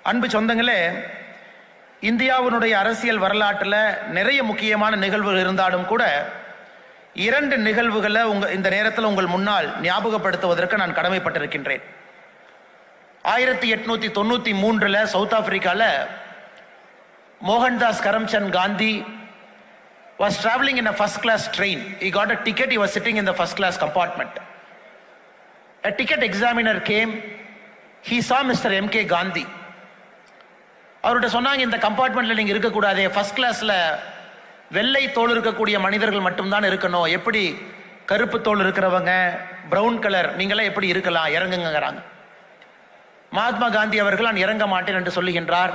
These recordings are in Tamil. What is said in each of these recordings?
அன்பு சொந்தங்களே, இந்தியாவினுடைய அரசியல் வரலாற்றில் நிறைய முக்கியமான நிகழ்வுகள் இருந்தாலும் கூட 2 நிகழ்வுகளை இந்த நேரத்தில் உங்கள் முன்னால் ஞாபகப்படுத்துவதற்கு நான் கடமைப்பட்டிருக்கின்றேன். 1893 சவுத் ஆப்பிரிக்காவில் Mohandas Karamchand Gandhi was traveling in a first class train. He got a ticket. He was sitting in the first class compartment. A ticket examiner came. He saw Mr. M.K. Gandhi. அவர்கிட்ட சொன்னாங்க, இந்த கம்பார்ட்மெண்ட்ல நீங்க இருக்கக்கூடாது, ஃபர்ஸ்ட் கிளாஸ்ல வெள்ளை தோல் இருக்கக்கூடிய மனிதர்கள் மட்டும்தான் இருக்கணும், எப்படி கருப்பு தோல் இருக்கிறவங்க பிரவுன் கலர் நீங்களாம் எப்படி இருக்கலாம், இறங்குங்கிறாங்க. மகாத்மா காந்தி அவர்கள் நான் இறங்க மாட்டேன் என்று சொல்லுகின்றார்.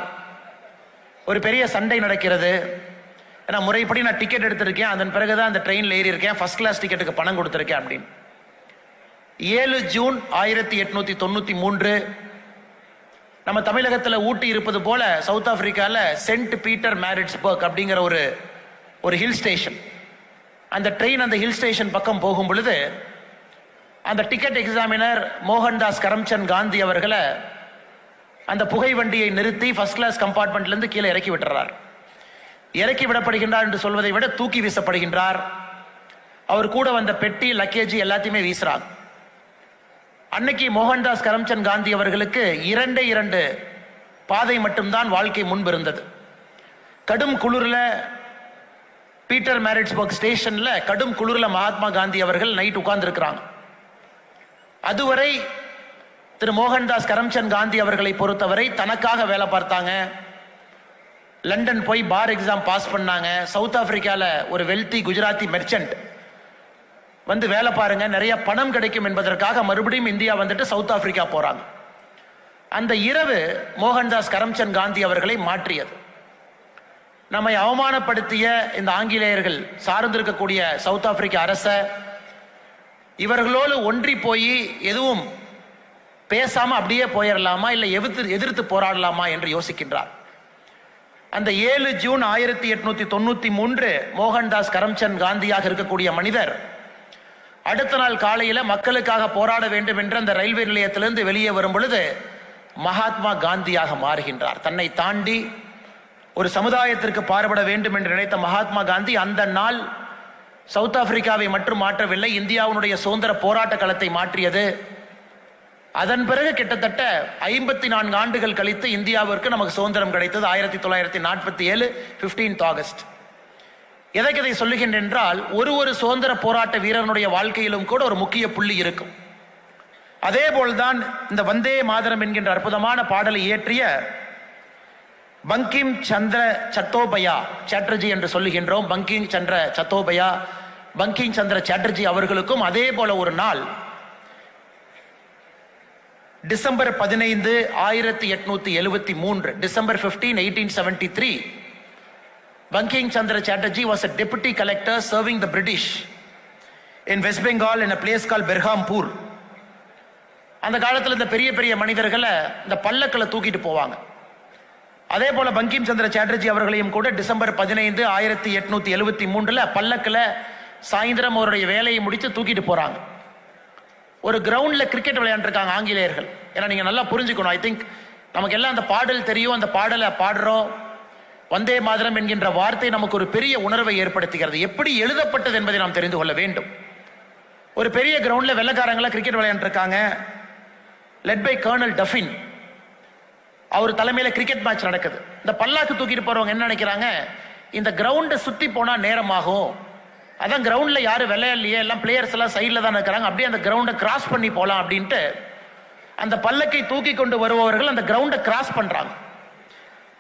ஒரு பெரிய சண்டை நடக்கிறது. ஏன்னா முறைப்படி நான் டிக்கெட் எடுத்திருக்கேன், அதன் பிறகுதான் அந்த ட்ரெயினில் ஏறி இருக்கேன், ஃபர்ஸ்ட் கிளாஸ் டிக்கெட்டுக்கு பணம் கொடுத்துருக்கேன் அப்படின்னு. 7 ஜூன் 1893 நம்ம தமிழகத்தில் ஊட்டி இருப்பது போல சவுத் ஆப்பிரிக்காவில் சென்ட் பீட்டர் மேரிட்ஸ்பர்க் அப்படிங்கிற ஒரு ஹில் ஸ்டேஷன். அந்த ட்ரெயின் அந்த ஹில் ஸ்டேஷன் பக்கம் போகும் பொழுது அந்த டிக்கெட் எக்ஸாமினர் மோகன்தாஸ் கரம்சந்த் காந்தி அவர்களை அந்த புகை வண்டியை நிறுத்தி ஃபர்ஸ்ட் கிளாஸ் கம்பார்ட்மெண்ட்லேருந்து கீழே இறக்கி விட்டுறார். இறக்கி விடப்படுகின்றார் என்று சொல்வதை விட தூக்கி வீசப்படுகின்றார். அவர் கூட வந்த பெட்டி லக்கேஜ் எல்லாத்தையுமே வீசுறாங்க. அன்னைக்கு மோகன்தாஸ் கரம்சந்த் காந்தி அவர்களுக்கு 2 பாதை மட்டும்தான் வாழ்க்கை முன்பு இருந்தது. கடும் குளிர்ல பீட்டர் மேரிட்ஸ்பர்க் ஸ்டேஷன்ல கடும் குளிர்ல மகாத்மா காந்தி அவர்கள் நைட் உட்கார்ந்து இருக்கிறாங்க. அதுவரை திரு மோகன்தாஸ் கரம்சந்த் காந்தி அவர்களை பொறுத்தவரை தனக்காக வேலை பார்த்தாங்க. லண்டன் போய் பார் எக்ஸாம் பாஸ் பண்ணாங்க. சவுத் ஆப்பிரிக்காவில் ஒரு வெல்தி குஜராத்தி மெர்ச்சன்ட் வந்து வேலை பாருங்க, நிறைய பணம் கிடைக்கும் என்பதற்காக மறுபடியும் இந்தியா வந்துட்டு சவுத் ஆப்பிரிக்கா போறாங்க. அந்த இரவு மோகன்தாஸ் கரம்சந்த் காந்தி அவர்களை மாற்றியது. நம்மை அவமானப்படுத்திய இந்த ஆங்கிலேயர்கள் சார்ந்திருக்கக்கூடிய சவுத் ஆப்பிரிக்க அரச இவர்களோடு ஒன்றி போய் எதுவும் பேசாம அப்படியே போயிடலாமா, இல்லை எதிர்த்து போராடலாமா என்று யோசிக்கின்றார். அந்த 7 ஜூன் 1893 மோகன்தாஸ் கரம்சந்த் காந்தியாக இருக்கக்கூடிய மனிதர் அடுத்த நாள் காலையில் மக்களுக்காக போராட வேண்டும் என்ற அந்த ரயில்வே நிலையத்திலிருந்து வெளியே வரும் பொழுது மகாத்மா காந்தியாக மாறுகின்றார். தன்னை தாண்டி ஒரு சமுதாயத்திற்கு பாடுபட வேண்டும் என்று நினைத்த மகாத்மா காந்தி அந்த நாள் சவுத் ஆப்பிரிக்காவை மட்டும் மாற்றவில்லை, இந்தியாவுடைய சுதந்திர போராட்ட களத்தை மாற்றியது. அதன் பிறகு கிட்டத்தட்ட 54 ஆண்டுகள் கழித்து இந்தியாவிற்கு நமக்கு சுதந்திரம் கிடைத்தது 1947 15 ஆகஸ்ட். எதற்கு இதை சொல்லுகின்றேன் என்றால், ஒரு சுதந்திர போராட்ட வீரனுடைய வாழ்க்கையிலும் கூட ஒரு முக்கிய புள்ளி இருக்கும். அதே போல்தான் இந்த வந்தே மாதரம் என்கின்ற அற்புதமான பாடலை இயற்றிய பங்கிம் சந்திர சட்டோபயா சாட்டர்ஜி என்று சொல்லுகின்றோம். பங்கிம் சந்திர சட்டோபயா, பங்கிம் சந்திர சாட்டர்ஜி அவர்களுக்கும் அதே போல ஒரு நாள் December 15 1873, December 15 1873, Banking Chandra Chatterjee was a deputy collector serving the British in West Bengal in a place called Berhampur. அந்த காலத்தில் இந்த பெரிய பெரிய மனிதர்களை இந்த பல்லக்கில் தூக்கிட்டு போவாங்க. அதே போல பங்கிம் சந்திர சாட்டர்ஜி அவர்களையும் கூட டிசம்பர் 15 1873 பல்லக்கில் சாயந்தரம் அவருடைய வேலையை முடித்து தூக்கிட்டு போறாங்க. ஒரு கிரவுண்ட்ல கிரிக்கெட் விளையாண்டுருக்காங்க ஆங்கிலேயர்கள். ஏன்னா நீங்க நல்லா புரிஞ்சுக்கணும், ஐ திங்க் நமக்கு எல்லாம் அந்த பாடல் தெரியும், அந்த பாடலை பாடுறோம். வந்தே மாதரம் என்கின்ற வார்த்தை நமக்கு ஒரு பெரிய உணர்வை ஏற்படுத்துகிறது. எப்படி எழுதப்பட்டது என்பதை நாம் தெரிந்து கொள்ள வேண்டும். ஒரு பெரிய கிரவுண்ட்ல வெள்ளக்காரங்களா கிரிக்கெட் விளையாண்டுருக்காங்க. லெட் பை கர்னல் டஃபின், அவர் தலைமையில கிரிக்கெட் மேட்ச் நடக்குது. இந்த பல்லாக்கு தூக்கிட்டு போறவங்க என்ன நினைக்கிறாங்க, இந்த கிரவுண்டை சுத்தி போனா நேரமாகும், அதான் கிரவுண்ட்ல யாரும் விளையாடலையே, எல்லாம் பிளேயர்ஸ் எல்லாம் சைட்ல தான் இருக்கிறாங்க, அப்படியே அந்த கிரவுண்டை கிராஸ் பண்ணி போலாம் அப்படின்ட்டு அந்த பல்லக்கை தூக்கி கொண்டு வருபவர்கள் அந்த கிரவுண்டை கிராஸ் பண்றாங்க.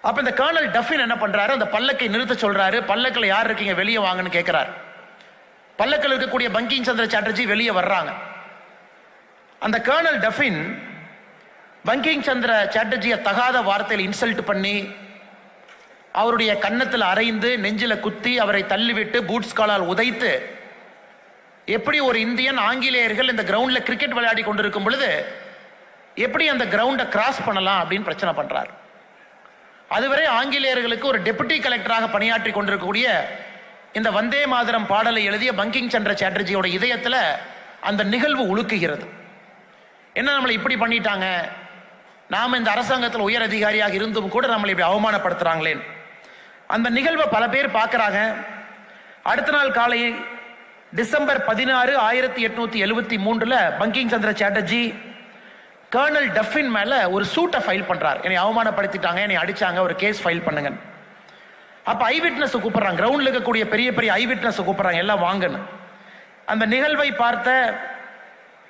அப்ப இந்த கர்னல் டஃபின் என்ன பண்றாரு, அந்த பல்லக்கை நிறுத்த சொல்றாரு. பல்லக்கில் யார் இருக்கீங்க, வெளியே வாங்கன்னு கேட்கிறாரு. பல்லக்கில் இருக்கக்கூடிய பங்கிம் சந்திர சாட்டர்ஜி வெளியே வர்றாங்க. அந்த கர்னல் டஃபின் பங்கிம் சந்திர சாட்டர்ஜியை தகாத வார்த்தையில் இன்சல்ட் பண்ணி அவருடைய கன்னத்தில் அரைந்து நெஞ்சில குத்தி அவரை தள்ளிவிட்டு பூட்ஸ் காலால் உதைத்து, எப்படி ஒரு இந்தியன் ஆங்கிலேயர்கள் இந்த கிரவுண்ட்ல கிரிக்கெட் விளையாடி கொண்டிருக்கும் பொழுது எப்படி அந்த கிரவுண்டை கிராஸ் பண்ணலாம் அப்படின்னு பிரச்சனை பண்றார். அதுவரை ஆங்கிலேயர்களுக்கு ஒரு டெபுட்டி கலெக்டராக பணியாற்றி கொண்டிருக்கக்கூடிய இந்த வந்தே மாதரம் பாடலை எழுதிய பங்கிம் சந்திர சாட்டர்ஜியோட இதயத்தில் அந்த நிகழ்வு உழுக்குகிறது. என்ன நம்மளை இப்படி பண்ணிட்டாங்க, நாம் இந்த அரசாங்கத்தில் உயர் அதிகாரியாக இருந்தும் கூட நம்மளை இப்படி அவமானப்படுத்துறாங்களேன். அந்த நிகழ்வை பல பேர் பார்க்குறாங்க. அடுத்த நாள் காலை டிசம்பர் 16, 1873 பங்கிம் சந்திர சாட்டர்ஜி கர்னல் டஃபின் மேல ஒரு சூட்டை ஃபைல் பண்றார். என்னை அவமானப்படுத்திட்டாங்க, என்னை அடிச்சாங்க, ஒரு கேஸ் ஃபைல் பண்ணுங்க. அப்ப ஐ விட்னஸ் கூப்பிடுறாங்க, கிரவுண்ட்ல இருக்கக்கூடிய பெரிய பெரிய ஐ விட்னஸ் கூப்பிடுறாங்க, எல்லாம் வாங்கன்னு. அந்த நிகழ்வை பார்த்த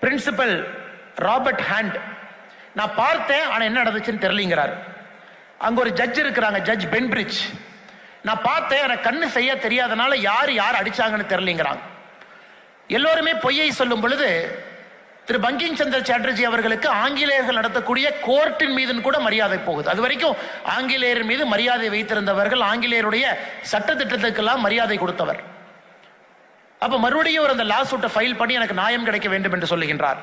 பிரின்சிபல் ராபர்ட் ஹேண்ட், நான் பார்த்தேன் ஆனா என்ன நடந்துச்சுன்னு தெரியலங்கிறார். அங்க ஒரு ஜட்ஜ் இருக்கிறாங்க, ஜட்ஜ் பென்பிரிட்ஜ், நான் பார்த்தேன் எனக்கு கண்ணு செய்ய தெரியாதனால யார் அடிச்சாங்கன்னு தெரியலங்கிறாங்க. எல்லோருமே பொய்யை சொல்லும் பொழுது திரு பங்கிம் சந்திர சாட்டர்ஜி அவர்களுக்கு ஆங்கிலேயர்கள் நடத்தக்கூடிய கோர்ட்டின் மீது கூட மரியாதை போகுது. அது வரைக்கும் ஆங்கிலேயர் மீது மரியாதை வைத்திருந்தவர்கள், ஆங்கிலேயருடைய சட்ட திட்டத்துக்கெல்லாம் மரியாதை கொடுத்தவர். அப்ப மறுபடியும் ஒரு அந்த லா சூட்டை ஃபைல் பண்ணி எனக்கு நியாயம் கிடைக்க வேண்டும் என்று சொல்லுகின்றார்.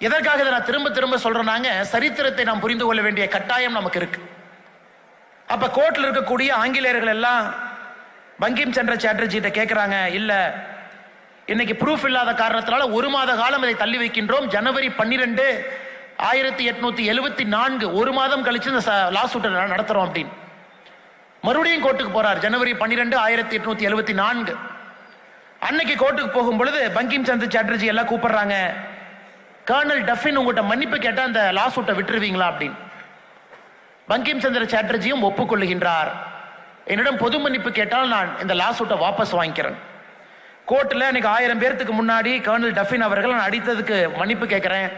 எதற்காக இதை நான் திரும்ப திரும்ப சொல்றேன்னாங்க, சரித்திரத்தை நாம் புரிந்து கொள்ள வேண்டிய கட்டாயம் நமக்கு இருக்கு. அப்ப கோர்ட்ல இருக்கக்கூடிய ஆங்கிலேயர்கள் எல்லாம் பங்கிம் சந்திர சாட்டர்ஜி கிட்ட கேட்கிறாங்க, இல்ல இன்னைக்கு ப்ரூஃப் இல்லாத காரணத்தினால 1 மாத காலம் இதை தள்ளி வைக்கின்றோம். ஜனவரி 12, 1874 1 மாதம் கழிச்சு இந்த லா சூட்டை நடத்துறோம் அப்படின்னு மறுபடியும் கோர்ட்டுக்கு போறார். ஜனவரி 12, 1874 அன்னைக்கு கோர்ட்டுக்கு போகும் பொழுது பங்கிம் சந்திர சாட்டர்ஜி எல்லாம் கூப்பிடுறாங்க, கர்னல் டஃபின் உங்கள்கிட்ட மன்னிப்பு கேட்டா அந்த லா சூட்டை விட்டுருவீங்களா அப்படின்னு. பங்கிம் சந்திர சாட்டர்ஜியும் ஒப்புக்கொள்ளுகின்றார், என்னிடம் பொது மன்னிப்பு கேட்டால் நான் இந்த லா சூட்டை வாபஸ் வாங்கிக்கிறேன். கோர்ட்டில் இன்னைக்கு 1000 பேருக்கு முன்னாடி கர்னல் டஃபின் அவர்கள் நான் அடித்ததுக்கு மன்னிப்பு கேட்கிறேன்.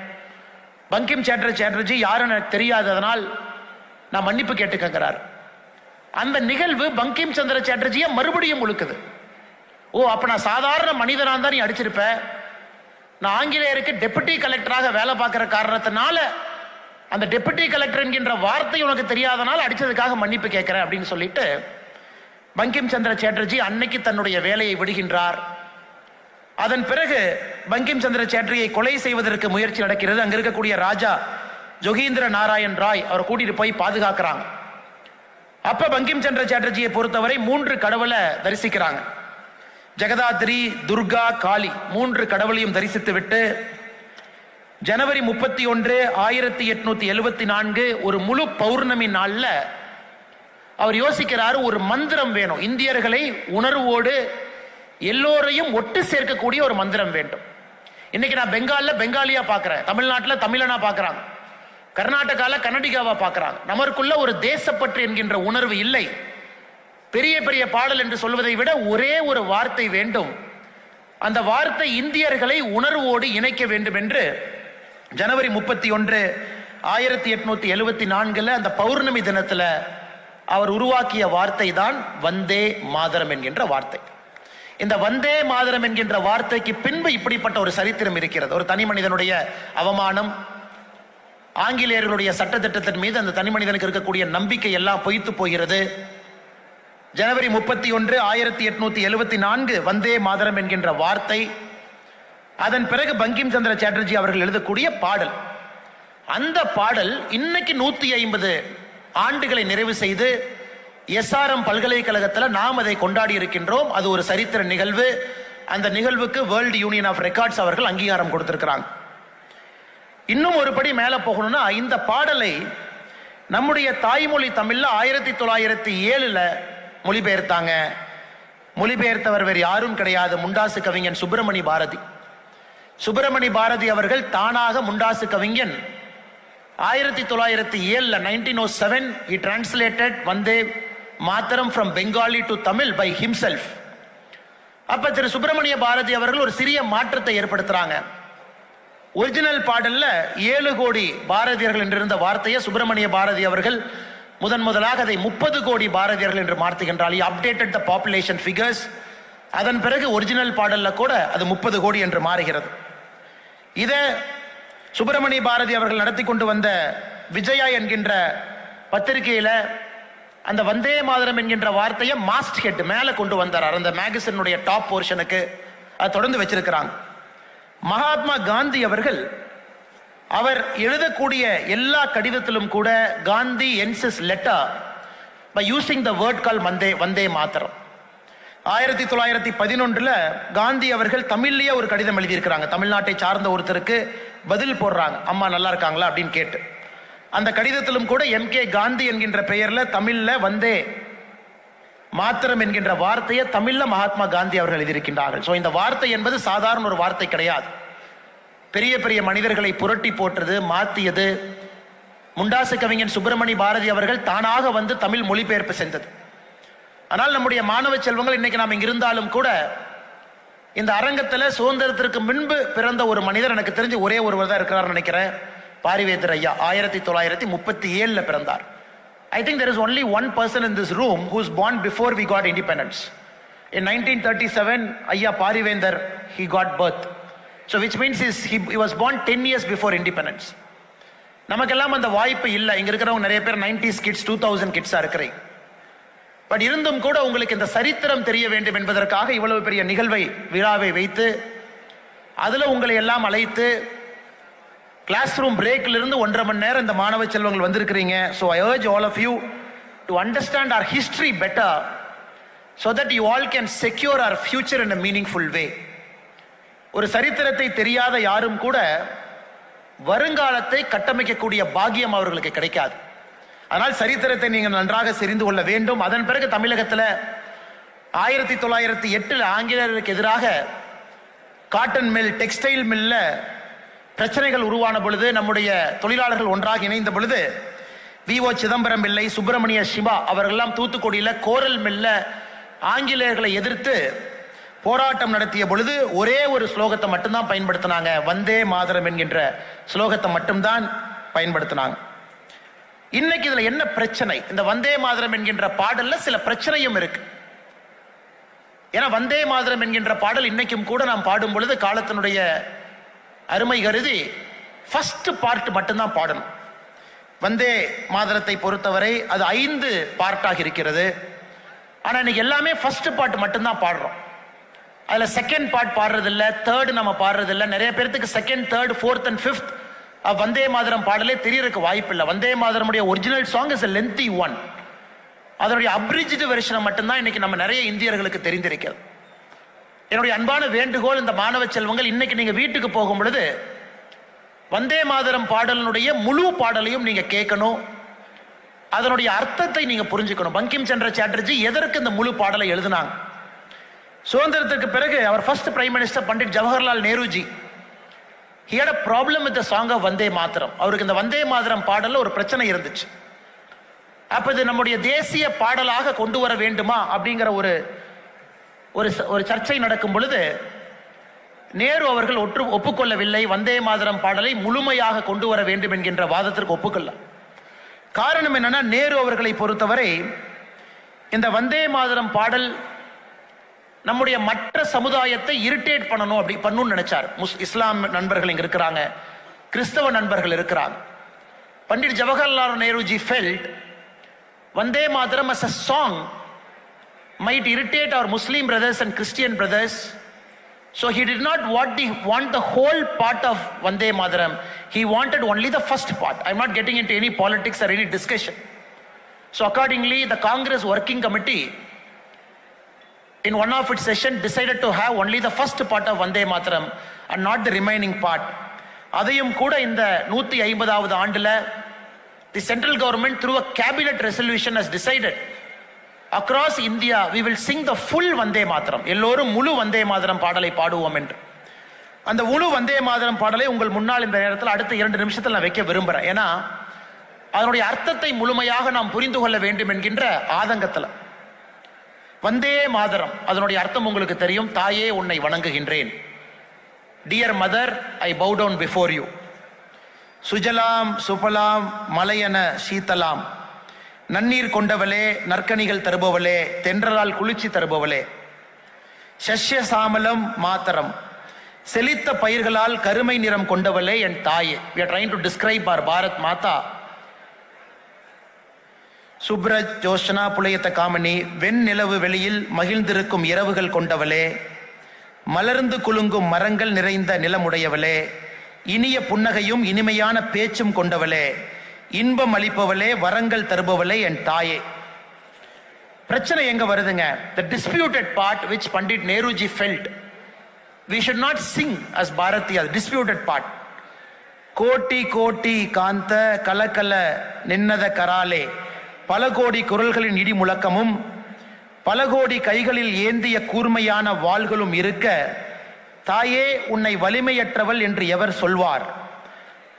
பங்கிம் சந்திர சாட்டர்ஜி யாரும் எனக்கு தெரியாததனால் நான் மன்னிப்பு கேட்டுக்கிறார். அந்த நிகழ்வு பங்கிம் சந்திர சாட்டர்ஜியை மறுபடியும் உழுக்குது. ஓ, அப்ப நான் சாதாரண மனிதனா தான் நீ அடிச்சிருப்ப, நான் ஆங்கிலேயருக்கு டெபுட்டி கலெக்டராக வேலை பார்க்கிற காரணத்தினால அந்த டெபுட்டி கலெக்டர் என்கின்ற வார்த்தை உனக்கு தெரியாதனால் அடிச்சதுக்காக மன்னிப்பு கேட்கிறேன் அப்படின்னு சொல்லிட்டு பங்கிம் சந்திர சாட்டர்ஜி அன்னைக்கு தன்னுடைய வேலையை விடுகின்றார். அதன் பிறகு பங்கிம் சந்திர சாட்டர்ஜியை கொலை செய்வதற்கு முயற்சி நடக்கிறது. அங்க இருக்கக்கூடிய ராஜா ஜோகீந்திர நாராயண் ராய் அவரை கூட்டிட்டு போய் பாதுகாக்கிறாங்க. அப்ப பங்கிம் சந்திர சாட்டர்ஜியை பொறுத்தவரை 3 கடவுளை தரிசிக்கிறாங்க. ஜெகதாத்ரி, துர்கா, காளி 3 கடவுளையும் தரிசித்து விட்டு ஜனவரி 31, 1874 ஒரு முழு பௌர்ணமி நாள்ல அவர் யோசிக்கிறார், ஒரு மந்திரம் வேணும், இந்தியர்களை உணர்வோடு எல்லோரையும் ஒட்டு சேர்க்கக்கூடிய ஒரு மந்திரம் வேண்டும். இன்னைக்கு நான் பெங்கால்ல பெங்காலியா பார்க்கிறேன், தமிழ்நாட்டில் தமிழனா பார்க்கறாங்க, கர்நாடகால கன்னடிகாவா பார்க்கறாங்க. நமக்குள்ள ஒரு தேசப்பற்று என்கின்ற உணர்வு இல்லை. பெரிய பெரிய பாடல் என்று சொல்வதை விட ஒரே ஒரு வார்த்தை வேண்டும், அந்த வார்த்தை இந்தியர்களை உணர்வோடு இணைக்க வேண்டும் என்று ஜனவரி 31, 1874 அந்த பௌர்ணமி தினத்துல அவர் உருவாக்கிய வார்த்தை தான் வந்தே மாதரம் என்கின்ற வார்த்தை. இந்த வந்தே மாதரம் என்கின்ற வார்த்தைக்கு பின்பு இப்படிப்பட்ட ஒரு சரித்திரம் இருக்கிறது. ஒரு தனி மனிதனுடைய அவமானம், ஆங்கிலேயர்களுடைய சட்ட திட்டத்தின் மீது அந்த தனி மனிதனுக்கு இருக்கக்கூடிய நம்பிக்கை எல்லாம் பொய்த்து போகிறது. ஜனவரி 31, 1874 வந்தே மாதரம் என்கின்ற வார்த்தை. அதன் பிறகு பங்கிம் சந்திர சாட்டர்ஜி அவர்கள் எழுதக்கூடிய பாடல். அந்த பாடல் இன்னைக்கு 150 ஆண்டுகளை நிறைவு செய்து SRM பல்கலைக்கழகத்தில் நாம் அதை கொண்டாடி இருக்கின்றோம். அது ஒரு சரித்திர நிகழ்வு. அந்த நிகழ்வுக்கு வேர்ல்டு யூனியன் ஆஃப் ரெக்கார்ட்ஸ் அவர்கள் அங்கீகாரம் கொடுத்திருக்கிறாங்க. இன்னும் ஒரு படி மேல போகணும்னா இந்த பாடலை நம்முடைய தாய்மொழி தமிழ்ல 1907 மொழிபெயர்த்தாங்க. மொழிபெயர்த்தவர் வேறு யாரும் கிடையாது, முண்டாசு கவிஞன் சுப்பிரமணி பாரதி. சுப்பிரமணி பாரதி அவர்கள் தானாக முண்டாசு கவிஞன் 1907 1907 he translated Vande Mataram from Bengali to Tamil by himself. அப்ப திரு சுப்பிரமணிய பாரதி அவர்கள் ஒரு சிறிய மாற்றத்தை ஏற்படுத்துறாங்க. ஒரிஜினல் பாடல்ல 7 கோடி பாரதியர்கள் என்றிருந்த வார்த்தையை சுப்பிரமணிய பாரதி அவர்கள் முதலாக அதை 30 கோடி பாரதியர்கள் என்று மாற்றுகின்றார். updated the population figures. அதன் பிறகு ஒரிஜினல் பாடல்ல கூட அது 30 கோடி என்று மாறுகிறது. இத சுப்பிரமணிய பாரதி அவர்கள் நடத்தி கொண்டு வந்த விஜயா என்கின்ற பத்திரிகையில அந்த வந்தே மாதரம் என்கின்ற வார்த்தையை மாஸ்ட் ஹெட் மேல கொண்டு வந்தார். அந்த மேகசினுடைய டாப் போர்ஷனுக்கு அதை தொடர்ந்து வச்சிருக்கிறாங்க. மகாத்மா காந்தி அவர்கள் அவர் எழுதக்கூடிய எல்லா கடிதத்திலும் கூட Gandhi ends his letter by using the word call Vande Mataram. 1911 Gandhi அவர்கள் தமிழ்லயே ஒரு கடிதம் எழுதியிருக்கிறாங்க. தமிழ்நாட்டை சார்ந்த ஒருத்தருக்கு பதில் போடுறாங்க, அம்மா நல்லா இருக்காங்களா அப்படின்னு கேட்டு. அந்த கடிதத்திலும் கூட எம்கே காந்தி என்கின்ற பெயர்ல தமிழ்ல வந்தே மாத்திரம் என்கின்ற வார்த்தையை தமிழ்ல மகாத்மா காந்தி அவர்கள் எழுதியிருக்கின்றார்கள். ஸோ இந்த வார்த்தை என்பது சாதாரண ஒரு வார்த்தை கிடையாது. பெரிய பெரிய மனிதர்களை புரட்டி போட்டது, மாற்றியது. முண்டாசு கவிஞன் சுப்பிரமணிய பாரதி அவர்கள் தானாக வந்து தமிழ் மொழிபெயர்ப்பு செஞ்சது. ஆனால் நம்முடைய மாணவ செல்வங்கள் இன்னைக்கு நாம் இங்க இருந்தாலும் கூட இந்த அரங்கத்தில் சுதந்திரத்திற்கு முன்பு பிறந்த ஒரு மனிதர் எனக்கு தெரிஞ்சு ஒரே ஒருவர் தான் இருக்கிறார் நினைக்கிறேன், பாரிவேந்தர் ஐயா. 1937 பிறந்தார். I think there is only one person in this room who was born before we got independence. In 1937, Ayya Parivendar, he got birth. So which means he was born 10 years before independence. நமக்கெல்லாம் அந்த வாய்ப்பு இல்லை. இங்க இருக்கிறவங்க நிறைய பேர் 90s கிட்ஸ் 2000 கிட்ஸா இருக்கிறீங்க. பட் இருந்தும் கூட உங்களுக்கு இந்த சரித்திரம் தெரிய வேண்டும் என்பதற்காக இவ்வளவு பெரிய நிகழ்வை விழாவை வைத்து அதுல உங்களை எல்லாம் அழைத்து கிளாஸ் ரூம் பிரேக்ல இருந்து 1.5 மணி நேரம் இந்த மாணவ செல்வங்கள் வந்திருக்கிறீங்க. So I urge all of you to understand our history better so that you all can secure our future in a meaningful way. ஒரு சரித்திரத்தை தெரியாத யாரும் கூட வருங்காலத்தை கட்டமைக்கக்கூடிய பாக்கியம் அவர்களுக்கு கிடைக்காது. அதனால் சரித்திரத்தை நீங்கள் நன்றாக தெரிந்து கொள்ள வேண்டும். அதன் பிறகு தமிழகத்தில் 1908 ஆங்கிலேயருக்கு எதிராக காட்டன் மில், டெக்ஸ்டைல் மில்ல பிரச்சனைகள் உருவான பொழுது, நம்முடைய தொழிலாளர்கள் ஒன்றாக இணைந்த பொழுது வி.ஓ. சிதம்பரம் பிள்ளை, சுப்பிரமணிய சிவா அவர்களெல்லாம் தூத்துக்குடியில் கோரல் மில்ல ஆங்கிலேயர்களை எதிர்த்து போராட்டம் நடத்திய பொழுது ஒரே ஒரு ஸ்லோகத்தை மட்டும்தான் பயன்படுத்தினாங்க, வந்தே மாதரம் என்கின்ற ஸ்லோகத்தை மட்டும்தான் பயன்படுத்தினாங்க. இன்னைக்கு இதுல என்ன பிரச்சனை? இந்த வந்தே மாதரம் என்கின்ற பாடல்ல சில பிரச்சனையும் இருக்கு. ஏன்னா வந்தே மாதரம் என்கின்ற பாடல் இன்னைக்கும் கூட நாம் பாடும் பொழுது காலத்தினுடைய அருமை கருதி ஃபர்ஸ்ட் பார்ட் மட்டும்தான் பாடணும். வந்தே மாதரத்தை பொறுத்தவரை அது 5 பார்ட்டாக இருக்கிறது. ஆனா இன்னைக்கு எல்லாமே ஃபர்ஸ்ட் பார்ட் மட்டும்தான் பாடுறோம். அதுல செகண்ட் பார்ட் பாடுறதில்ல, தேர்ட் நம்ம பாடுறதில்ல. நிறைய பேருக்கு second, third, fourth and fifth Vande Mataram பாடலே தெரியறதுக்கு வாய்ப்பு இல்லை. வந்தே மாதரமுடைய original song is a lengthy one. அதனுடைய அப்ரிஜ்டு வெர்ஷனை மட்டும்தான் இன்னைக்கு நம்ம நிறைய இந்தியர்களுக்கு தெரிந்திருக்கிறது. என்னுடைய அன்பான வேண்டுகோள், இந்த மாணவ செல்வங்கள் இன்னைக்கு நீங்க வீட்டுக்கு போகும் பொழுது வந்தே மாதரம் பாடலினுடைய முழு பாடலையும் நீங்க கேட்கணும், அதனுடைய அர்த்தத்தை நீங்க புரிஞ்சுக்கணும். பங்கிம் சந்திர சாட்டர்ஜி எதற்கு இந்த முழு பாடலை எழுதினாங்க? சுதந்திரத்துக்கு பிறகு அவர் first prime minister Pandit Jawaharlal Nehruji, he had a problem with the song of Vande Mataram. அவருக்கு இந்த வந்தே மாதரம் பாடல்ல ஒரு பிரச்சனை இருந்துச்சு. அப்ப இது நம்முடைய தேசிய பாடலாக கொண்டு வர வேண்டுமா அப்படிங்கிற ஒரு சர்ச்சை நடக்கும் பொழுது நேரு அவர்கள் ஒப்புக்கொள்ளவில்லை. வந்தே மாதரம் பாடலை முழுமையாக கொண்டு வர வேண்டும் என்கின்ற வாதத்திற்கு ஒப்புக்கொள்ள. காரணம் என்னன்னா, நேரு அவர்களை பொறுத்தவரை இந்த வந்தே மாதரம் பாடல் நம்முடைய மற்ற சமுதாயத்தை இரிட்டேட் பண்ணணும், அப்படி பண்ணணும்னு நினைச்சார். இஸ்லாம் நண்பர்கள் இங்க இருக்கிறாங்க, கிறிஸ்தவ நண்பர்கள் இருக்கிறாங்க. Pandit Jawaharlal Nehruji felt Vande Mataram as a song might irritate our Muslim brothers and Christian brothers, so he did not want the whole part of Vande Mataram. He wanted only the first part. I'm not getting into any politics or any discussion. So accordingly, the Congress working committee in one of its session decided to have only the first part of Vande Mataram and not the remaining part. அதையும் கூட இந்த 150வது ஆண்டுல the central government through a cabinet resolution has decided across India we will sing the full Vande Mataram. எல்லோரும் முழு வந்தே மாதரம் பாடலை பாடுவோம் என்று. அந்த முழு வந்தே மாதரம் பாடலை உங்கள் முன்னால் இந்த நேரத்தில் அடுத்த 2 நிமிஷத்தில் நான் வைக்க விரும்புகிறேன். ஏன்னா அதனுடைய அர்த்தத்தை முழுமையாக நாம் புரிந்து கொள்ள வேண்டும் என்கின்ற ஆதங்கத்தில். வந்தே மாதரம் அதனுடைய அர்த்தம் உங்களுக்கு தெரியும். தாயே உன்னை வணங்குகின்றேன். Dear mother, I bow down before you. சுஜலாம் சுபலாம் மலையன சீத்தலாம், நன்னீர் கொண்டவளே, நற்கனிகள் தருபவளே, தென்றலால் குளிர்ச்சி தருபவளே. சஷ்ய சாமலம் மாத்தரம், செழித்த பயிர்களால் கருமை நிறம் கொண்டவளே என் தாயே. we are trying to describe our Bharat Mata. Supraj Joshna புலையத்த காமணி, வெண் நிலவு வெளியில் மகிழ்ந்திருக்கும் இரவுகள் கொண்டவளே, மலர்ந்து குலுங்கும் மரங்கள் நிறைந்த நிலமுடையவளே, இனிய புன்னகையும் இனிமையான பேச்சும் கொண்டவளே, இன்பம் அளிப்பவளே, வரங்கள் தருபவளே என் தாயே. பிரச்சனை எங்க வருதுங்க? The disputed part which Pandit Nehruji felt we should not sing as Bharatiya, disputed part. கோட்டி கோட்டி காந்த கலக்கல நின்னத கராலே, பல கோடி குரல்களின் இடி முழக்கமும் பல கோடி கைகளில் ஏந்திய கூர்மையான வாள்களும் இருக்க, தாயே உன்னை வலிமையற்றவள் என்று எவர் சொல்வார்?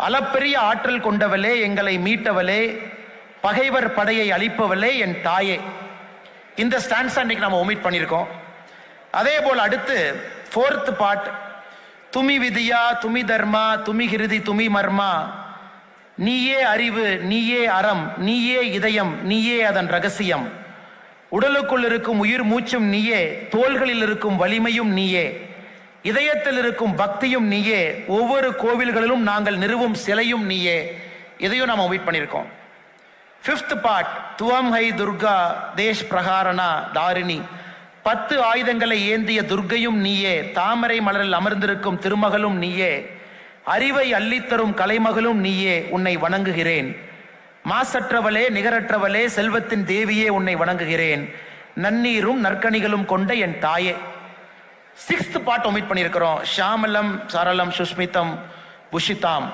அளப்பெரிய ஆற்றல் கொண்டவளே, எங்களை மீட்டவளே, பகைவர் படையை அழிப்பவளே என் தாயே. இந்த ஸ்டான்ஸ் அன்னைக்கு நம்ம ஒமிட் பண்ணியிருக்கோம். அதே போல் அடுத்து 4th பார்ட், துமி விதியா துமி தர்மா துமி ஹிருதி துமி மர்மா, நீயே அறிவு நீயே அறம் நீயே இதயம் நீயே அதன் ரகசியம், உடலுக்குள் இருக்கும் உயிர் மூச்சும் நீயே, தோள்களில் இருக்கும் வலிமையும் நீயே, இதயத்தில் இருக்கும் பக்தியும் நீயே, ஒவ்வொரு கோவில்களிலும் நாங்கள் நிறுவும் சிலையும் நீயே. இதையும் நாம் ஒமிட் பண்ணியிருக்கோம். 5th பார்ட், துவம் ஹை துர்கா தேஷ் பிரகாரணா தாரிணி, 10 ஆயுதங்களை ஏந்திய துர்க்கையும் நீயே, தாமரை மலரில் அமர்ந்திருக்கும் திருமகளும் நீயே, அறிவை அள்ளித்தரும் கலைமகளும் நீயே, உன்னை வணங்குகிறேன். மாசற்றவளே நிகரற்றவளே செல்வத்தின் தேவியே உன்னை வணங்குகிறேன். நன்னீரும் நற்கனிகளும் கொண்ட என் தாயே. 6th பார்ட் ஒமிட் பண்ணியிருக்கிறோம். ஷாமலம் சரளம் சுஷ்மிதம் புஷிதாம்,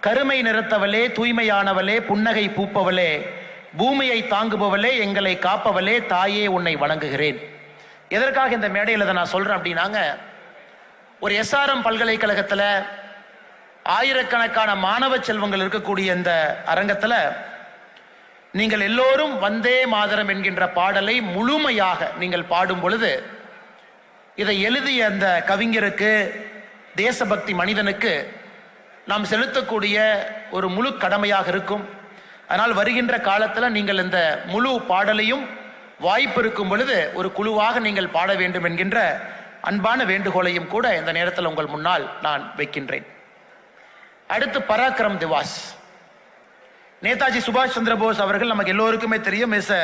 கருமை நிறத்தவளே தூய்மையானவளே புன்னகை பூப்பவளே பூமியை தாங்குபவளே எங்களை காப்பவளே தாயே உன்னை வணங்குகிறேன். எதற்காக இந்த மேடையில் நான் சொல்றேன் அப்படின்னாங்க, ஒரு SRM பல்கலைக்கழகத்தில் ஆயிரக்கணக்கான மாணவ செல்வங்கள் இருக்கக்கூடிய இந்த அரங்கத்தில் நீங்கள் எல்லோரும் வந்தே மாதரம் என்கின்ற பாடலை முழுமையாக நீங்கள் பாடும் பொழுது, இதை எழுதிய அந்த கவிஞருக்கு, தேசபக்தி மனிதனுக்கு நாம் செலுத்தக்கூடிய ஒரு முழு கடமையாக இருக்கும். அதனால் வருகின்ற காலத்தில் நீங்கள் இந்த முழு பாடலையும் வாய்ப்பு இருக்கும் பொழுது ஒரு குழுவாக நீங்கள் பாட வேண்டும் என்கின்ற அன்பான வேண்டுகோளையும் கூட இந்த நேரத்தில் உங்கள் முன்னால் நான் வைக்கின்றேன். அடுத்து பராக்கிரம் திவாஸ். நேதாஜி சுபாஷ் சந்திர போஸ் அவர்கள் நமக்கு எல்லோருக்குமே தெரியும், is a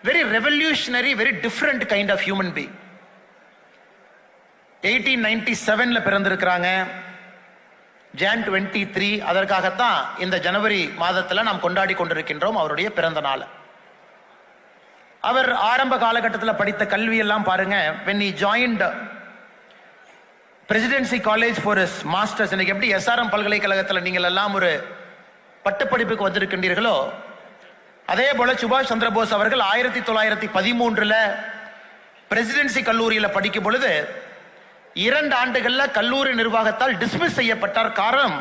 very revolutionary, very different kind of human being. 1897ல பிறந்திருக்கிறாங்க, Jan 23. அதற்காகத்தான் இந்த ஜனவரி மாதத்தில் நாம் கொண்டாடி கொண்டிருக்கின்றோம் அவருடைய பிறந்த நாள். அவர் ஆரம்ப காலகட்டத்தில் படித்த கல்வியெல்லாம் பாருங்க. when he joined presidency college for his masters, இன்னைக்கு எப்படி SRM பல்கலைக்கழகத்தில் நீங்கள் எல்லாம் ஒரு பட்டப்படிப்புக்கு வந்திருக்கின்றீர்களோ, அதே போல சுபாஷ் சந்திர போஸ் அவர்கள் 1913ல் பிரசிடென்சி கல்லூரியில் படிக்கும் பொழுது 2 ஆண்டுகள்ல கல்லூரி நிர்வாகத்தால் டிஸ்மிஸ் செய்யப்பட்டார். காரணம்,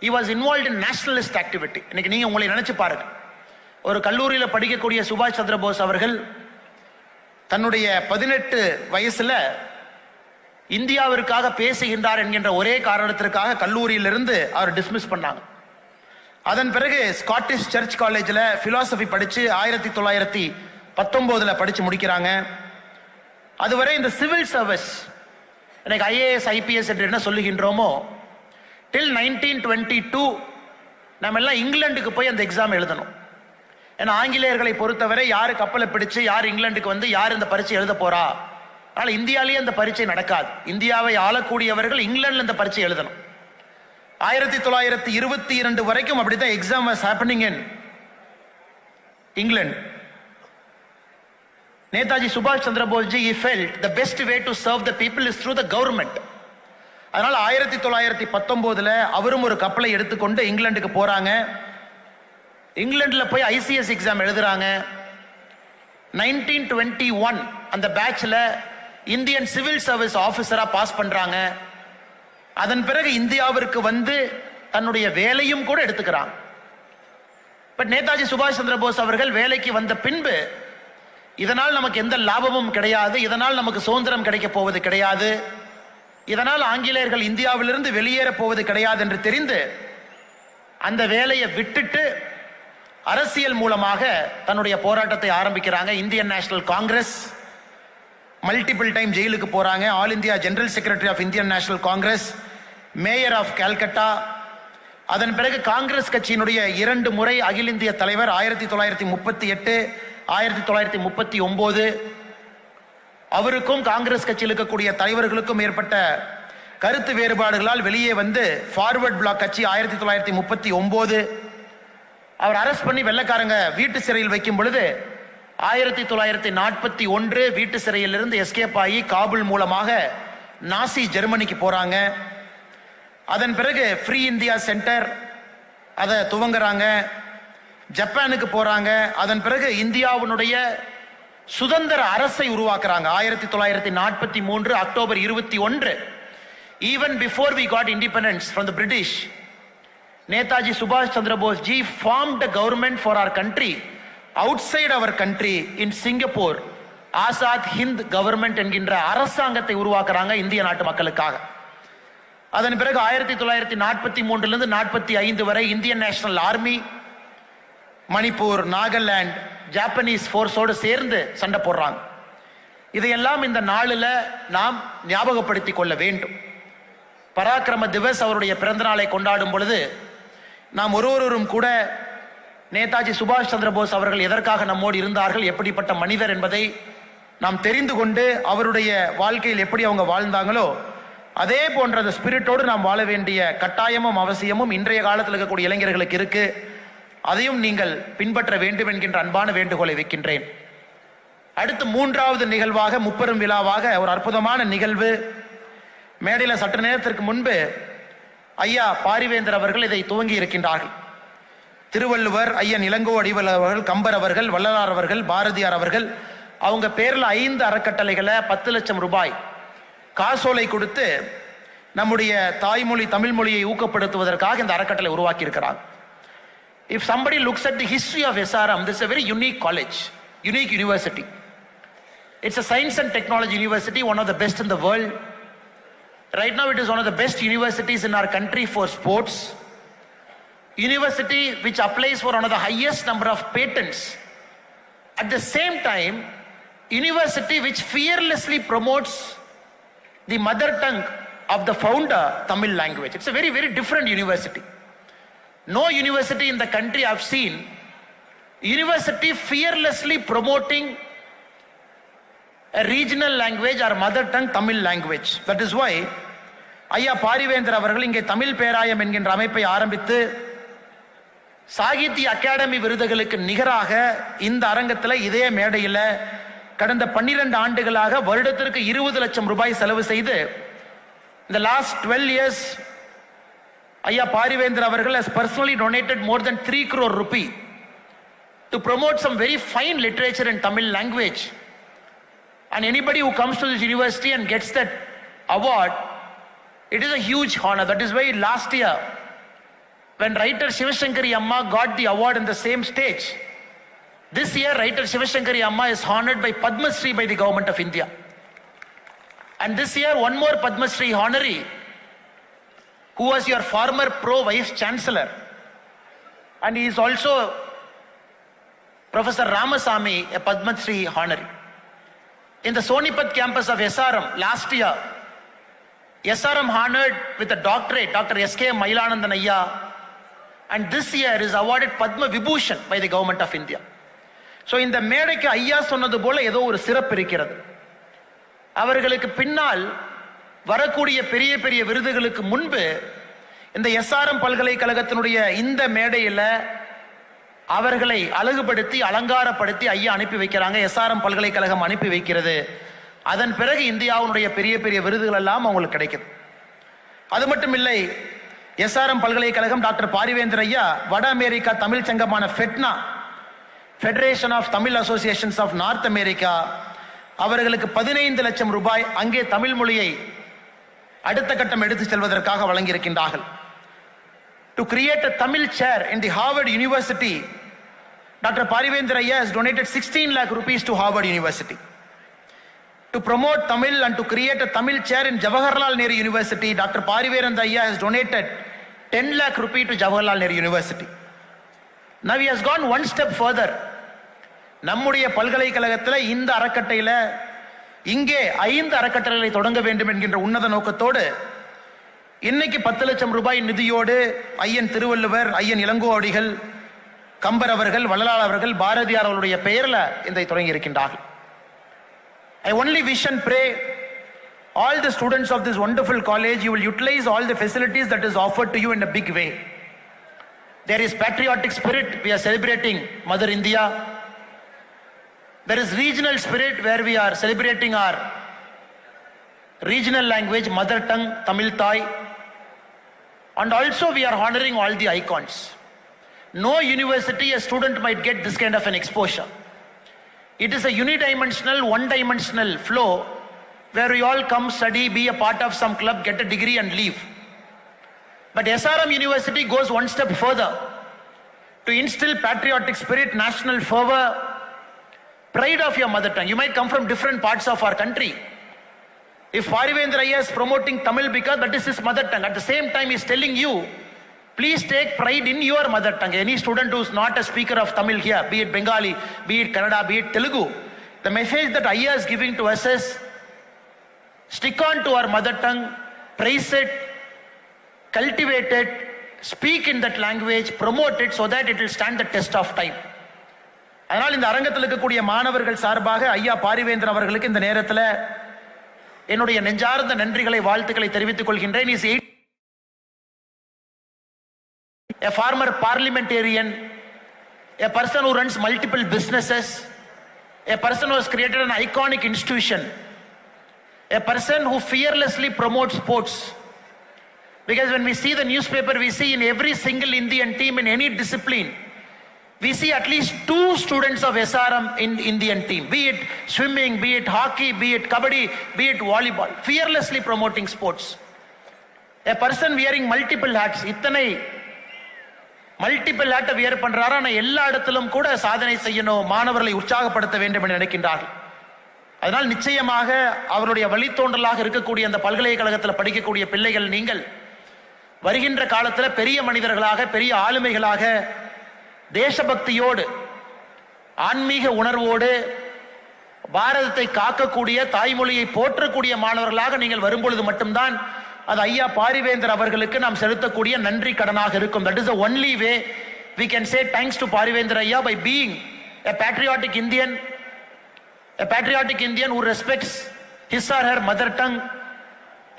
he was involved in nationalist activity. இன்னைக்கு நீங்க உங்களை நினைச்சு பாருங்க, ஒரு கல்லூரியில் படிக்கக்கூடிய சுபாஷ் சந்திர போஸ் அவர்கள் தன்னுடைய 18 வயசுல இந்தியாவிற்காக பேசுகின்றார் என்கின்ற ஒரே காரணத்திற்காக கல்லூரியிலிருந்து அவர் டிஸ்மிஸ் பண்ணாங்க. அதன் பிறகு ஸ்காட்டிஷ் சர்ச் காலேஜில் பிலாசபி படிச்சு 1919ல் படிச்சு முடிக்கிறாங்க. அதுவரை இந்த சிவில் சர்வீஸ், எனக்கு IAS IPS என்று என்ன சொல்லுகின்றோமோ, டில் 1922 நம்ம எல்லாம் இங்கிலாந்துக்கு போய் அந்த எக்ஸாம் எழுதணும். ஏன்னா ஆங்கிலேயர்களை பொறுத்தவரை யாரு கப்பலை பிடிச்சு யார் இங்கிலாந்துக்கு வந்து யார் இந்த பரீட்சை எழுத போறா, ஆனால் இந்தியாவிலேயே அந்த பரீட்சை நடக்காது. இந்தியாவை ஆளக்கூடியவர்கள் இங்கிலாந்துல இந்த பரீட்சை எழுதணும். 1922 வரைக்கும் அப்படிதான் exam was happening in England. Netaji சுபாஷ் சந்திர போஸ்ஜி he felt the best way to serve the people is through the government. அதனால 1919ல் அவரும் ஒரு கப்பலை எடுத்துக்கொண்டு இங்கிலாந்துக்கு போறாங்க. இங்கிலாந்துல போய் ICS எக்ஸாம் எழுதுறாங்க. 1921 அந்த பேட்ச்ல இந்தியன் சிவில் சர்வீஸ் ஆபீசரா பாஸ் பண்றாங்க. அதன் பிறகு இந்தியாவிற்கு வந்து தன்னுடைய வேலையும் கூட எடுத்துக்கிறாங்க. பட் நேதாஜி சுபாஷ் சந்திர போஸ் அவர்கள் வேலைக்கு வந்த பின்பு இதனால் நமக்கு எந்த லாபமும் கிடையாது, இதனால் நமக்கு சுதந்திரம் கிடைக்க போவது கிடையாது, இதனால் ஆங்கிலேயர்கள் இந்தியாவிலிருந்து வெளியேற போவது கிடையாது என்று தெரிந்து அந்த வேலையை விட்டுட்டு அரசியல் மூலமாக தன்னுடைய போராட்டத்தை ஆரம்பிக்கிறாங்க. Indian National Congress, multiple time ஜெயிலுக்கு போறாங்க. All India general secretary of Indian National Congress, mayor of Calcutta. அதன் பிறகு காங்கிரஸ் கட்சியினுடைய 2 முறை அகில இந்திய தலைவர் 1938, 1939. அவருக்கும் காங்கிரஸ் கட்சியில் இருக்கக்கூடிய தலைவர்களுக்கும் ஏற்பட்ட கருத்து வேறுபாடுகளால் வெளியே வந்து ஃபார்வர்ட் பிளாக் கட்சி 1939 அவர் அரெஸ்ட் பண்ணி வெள்ளக்காரங்க வீட்டு சிறையில் வைக்கும் பொழுது 1941 வீட்டு சிறையிலிருந்து எஸ்கேப் ஆகி காபூல் மூலமாக நாசி ஜெர்மனிக்கு போறாங்க. அதன் பிறகு ஃப்ரீ இந்தியா சென்டர் அதை துவங்குறாங்க. ஜப்பானுக்கு போறாங்க. அதன் பிறகு இந்தியாவினுடைய சுதந்திர அரசை உருவாக்குறாங்க. 1943 October 21, even before we got independence from the British, Netaji Subhash Chandra Bose ji formed a government for our country outside our country in Singapore. Azad Hind government என்கின்ற அரசாங்கத்தை உருவாக்குறாங்க இந்திய நாட்டு மக்களுக்காக. அதன் பிறகு 1943 45 வரை Indian national army Manipur, Nagaland, Japanese போர்ஸோடு சேர்ந்து சண்டை போடுறாங்க. இதையெல்லாம் இந்த நாளில் நாம் ஞாபகப்படுத்திக் கொள்ள வேண்டும். பராக்கிரம திவஸ் அவருடைய பிறந்த நாளை கொண்டாடும் பொழுது நாம் ஒருவரும் கூட நேதாஜி சுபாஷ் சந்திர போஸ் அவர்கள் எதற்காக நம்மோடு இருந்தார்கள், எப்படிப்பட்ட மனிதர் என்பதை நாம் தெரிந்து கொண்டு அவருடைய வாழ்க்கையில் எப்படி அவங்க வாழ்ந்தாங்களோ அதே போன்ற ஸ்பிரிட்டோடு நாம் வாழ வேண்டிய கட்டாயமும் அவசியமும் இன்றைய காலத்தில் இருக்கக்கூடிய இளைஞர்களுக்கு இருக்கு. அதையும் நீங்கள் பின்பற்ற வேண்டும் என்கின்ற அன்பான வேண்டுகோளை வைக்கின்றேன். அடுத்து மூன்றாவது நிகழ்வாக, முப்பெரும் விழாவாக ஒரு அற்புதமான நிகழ்வு. மேடையில் சற்று நேரத்திற்கு முன்பு ஐயா பாரிவேந்தர் அவர்கள் இதை துவங்கி இருக்கின்றார்கள். திருவள்ளுவர், ஐயன் இளங்கோ அடிகள் அவர்கள், கம்பர் அவர்கள், வள்ளலார் அவர்கள், பாரதியார் அவர்கள் அவங்க பேரில் 5 அறக்கட்டளைகளை 10 லட்சம் ரூபாய் காசோலை கொடுத்து நம்முடைய தாய்மொழி தமிழ் மொழியை ஊக்கப்படுத்துவதற்காக இந்த அறக்கட்டளை உருவாக்கி இருக்கிறார். If somebody looks at the history of SRM, this is a very unique college, unique university. It's a science and technology university, one of the best in the world. Right now it is one of the best universities in our country for sports. University which applies for one of the highest number of patents. At the same time, university which fearlessly promotes the mother tongue of the founder Tamil language. It's a very, very different university. No university in the country I've seen university fearlessly promoting a regional language or mother tongue Tamil language. That is why ஐயா பாரிவேந்தர் அவர்கள் இங்கே தமிழ் பேராயம் என்கின்ற அமைப்பை ஆரம்பித்து சாகித்ய அகாடமி விருதுகளுக்கு நிகராக இந்த அரங்கத்தில் இதே மேடையில் கடந்த 12 ஆண்டுகளாக வருடத்திற்கு 20 லட்சம் ரூபாய் செலவு செய்து இந்த லாஸ்ட் 12 years ஐயா பாரிவேந்தர் அவர்கள் has personally donated more than 3 crore rupee to promote some very fine literature in Tamil language. And anybody who comes to this university and gets that award, it is a huge honor. That is why last year when writer Shivashankari Amma got the award in the same stage, this year writer Shivashankari Amma is honored by Padma Shri by the government of India. And this year one more Padma Shri honoree who was your former pro vice chancellor, and he is also Professor Ramasamy, a Padma Shri honoree. In the Sonipat campus of SRM last year, SRM honored with a doctorate Dr. S.K. Mailanandan Ayya, and this year is awarded Padma Vibhushan by the government of India. So இந்த மேடைக்கு ஐயா சொன்னது போல ஏதோ ஒரு சிறப்பு இருக்கிறது. அவர்களுக்கு பின்னால் வரக்கூடிய பெரிய பெரிய விருதுகளுக்கு முன்பு இந்த எஸ்ஆர்எம் பல்கலைக்கழகத்தினுடைய இந்த மேடையில் அவர்களை அழகுபடுத்தி அலங்காரப்படுத்தி ஐயா அனுப்பி வைக்கிறாங்க. எஸ்ஆர்எம் பல்கலைக்கழகம் அனுப்பி வைக்கிறது. அதன் பிறகு இந்தியாவுடைய பெரிய பெரிய விருதுகள் எல்லாம் அவங்களுக்கு கிடைக்குது. அது மட்டும் இல்லை, எஸ்ஆர்எம் பல்கலைக்கழகம் டாக்டர் பாரிவேந்தர் ஐயா வட அமெரிக்கா தமிழ் சங்கமான FeTNA, federation of Tamil associations of North America, அவர்களுக்கு 15 லட்சம் ரூபாய் அங்கே தமிழ் மொழியை அடுத்த கட்டம் எடுத்து செல்வதற்காக வழங்கியிருக்கின்றார்கள். To create a Tamil chair in the Harvard University, Dr. Parivendra Ayya has donated 16 lakh rupees to Harvard University. To promote Tamil and to create a Tamil chair in Jawaharlal Nehru University, Dr. Parivendra Ayya has donated 10 lakh rupees to Jawaharlal Nehru University. Now he has gone one step further. நம்முடைய பல்கலைக்கழகத்தில் இந்த அறக்கட்டையில் இங்கே 5 அறக்கட்டளைகளை தொடங்க வேண்டும் என்கின்ற உன்னத நோக்கத்தோடு இன்னைக்கு 10 லட்சம் ரூபாய் நிதியோடு ஐயன் திருவள்ளுவர், ஐயன் இளங்கோ அடிகள், கம்பர் அவர்கள், வள்ளலார் அவர்கள், பாரதியார் அவர்களுடைய பெயரில் இதை தொடங்கி இருக்கின்றார்கள். I only wish and pray all the students of this wonderful college, you will utilize all the facilities that is offered to you in a big way. There is patriotic spirit, we are celebrating Mother India. There is regional spirit where we are celebrating our regional language, mother tongue, Tamil Thai. And also we are honoring all the icons. No university a student might get this kind of an exposure. It is a unidimensional, one-dimensional flow where we all come, study, be a part of some club, get a degree and leave. But SRM University goes one step further to instill patriotic spirit, national fervor, pride of your mother tongue. You might come from different parts of our country. If Parivendra Iyer is promoting Tamil because that is his mother tongue, at the same time he is telling you, please take pride in your mother tongue. Any student who is not a speaker of Tamil here, be it Bengali, be it Kannada, be it Telugu, the message that Iyer is giving to us is, stick on to our mother tongue, praise it, cultivate it, speak in that language, promote it so that it will stand the test of time. அதனால் இந்த அரங்கத்தில் இருக்கக்கூடிய மாணவர்கள் சார்பாக ஐயா பாரிவேந்தர் அவர்களுக்கு இந்த நேரத்தில் என்னுடைய நெஞ்சார்ந்த நன்றிகளை வாழ்த்துக்களை தெரிவித்துக் கொள்கின்றேன். Is a former parliamentarian, a person who runs multiple businesses, a person who has created an iconic institution, a person who fearlessly promotes sports. Because when we see the newspaper, we see in every single Indian team in any discipline, we see at least 2 students of SRM in Indian team, be it swimming, be it hockey, be it kabaddi, be it volleyball, fearlessly promoting sports. A person wearing multiple hats, இத்தனை மல்டிபிள் ஹேட்டை வியர் பண்றாரா, நான் எல்லா இடத்திலும் கூட சாதனை செய்யணும், மாணவர்களை உற்சாகப்படுத்த வேண்டும் என்று நினைக்கின்றார்கள். அதனால் நிச்சயமாக அவருடைய வழித்தோன்றலாக இருக்கக்கூடிய அந்த பல்கலைக்கழகத்தில் படிக்கக்கூடிய பிள்ளைகள் நீங்கள் வருகின்ற காலத்தில் பெரிய மனிதர்களாக, பெரிய ஆளுமைகளாக, தேசபக்தியோடு, ஆன்மீக உணர்வோடு, பாரதத்தை காக்கக்கூடிய, தாய்மொழியை போற்றக்கூடிய மாணவர்களாக நீங்கள் வரும்பொழுது மட்டும்தான் அது ஐயா பாரிவேந்தர் அவர்களுக்கு நாம் செலுத்தக்கூடிய நன்றி கடனாக இருக்கும். That is the only way we can say thanks to Parivendra Iyer, by being a patriotic Indian who respects his or her mother tongue,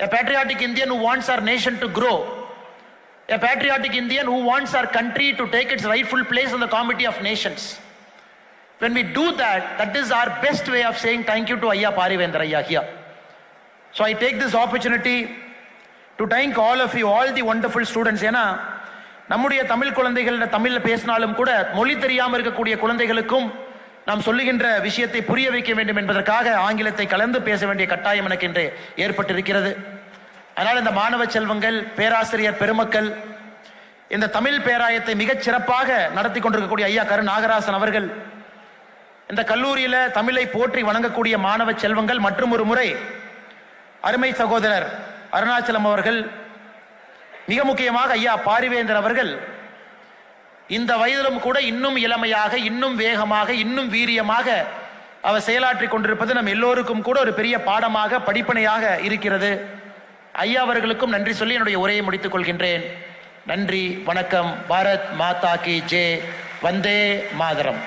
a patriotic Indian who wants our nation to grow, a patriotic Indian who wants our country to take its rightful place in the committee of nations. When we do that, that is our best way of saying thank you to Ayya Parivendra Iyer here. So I take this opportunity to thank all of you, all the wonderful students. ஏன்னா நம்முடைய தமிழ் குழந்தைகள் தமிழில் பேசினாலும் கூட மொழி தெரியாமல் இருக்கக்கூடிய குழந்தைகளுக்கும் நாம் சொல்லுகின்ற விஷயத்தை புரிய வைக்க வேண்டும் என்பதற்காக ஆங்கிலத்தை கலந்து பேச வேண்டிய கட்டாயம் எனக்கு இன்று ஏற்பட்டிருக்கிறது. அதனால் இந்த மாணவ செல்வங்கள், பேராசிரியர் பெருமக்கள், இந்த தமிழ் பேராயத்தை மிகச் சிறப்பாக நடத்தி கொண்டிருக்கக்கூடிய ஐயா கரு நாகராசன் அவர்கள், இந்த கல்லூரியில் தமிழை போற்றி வணங்கக்கூடிய மாணவ செல்வங்கள், மற்றும் ஒரு முறை அருமை சகோதரர் அருணாச்சலம் அவர்கள், மிக முக்கியமாக ஐயா பாரிவேந்தர் அவர்கள் இந்த வயதிலும் கூட இன்னும் இளமையாக, இன்னும் வேகமாக, இன்னும் வீரியமாக அவர் செயலாற்றி கொண்டிருப்பது நம் எல்லோருக்கும் கூட ஒரு பெரிய பாடமாக, படிப்பனையாக இருக்கிறது. ஐயா அவர்களுக்கும் நன்றி சொல்லி என்னுடைய உரையை முடித்துக் கொள்கின்றேன். நன்றி, வணக்கம். பாரத் மாதா கி ஜெய், வந்தே மாதரம்.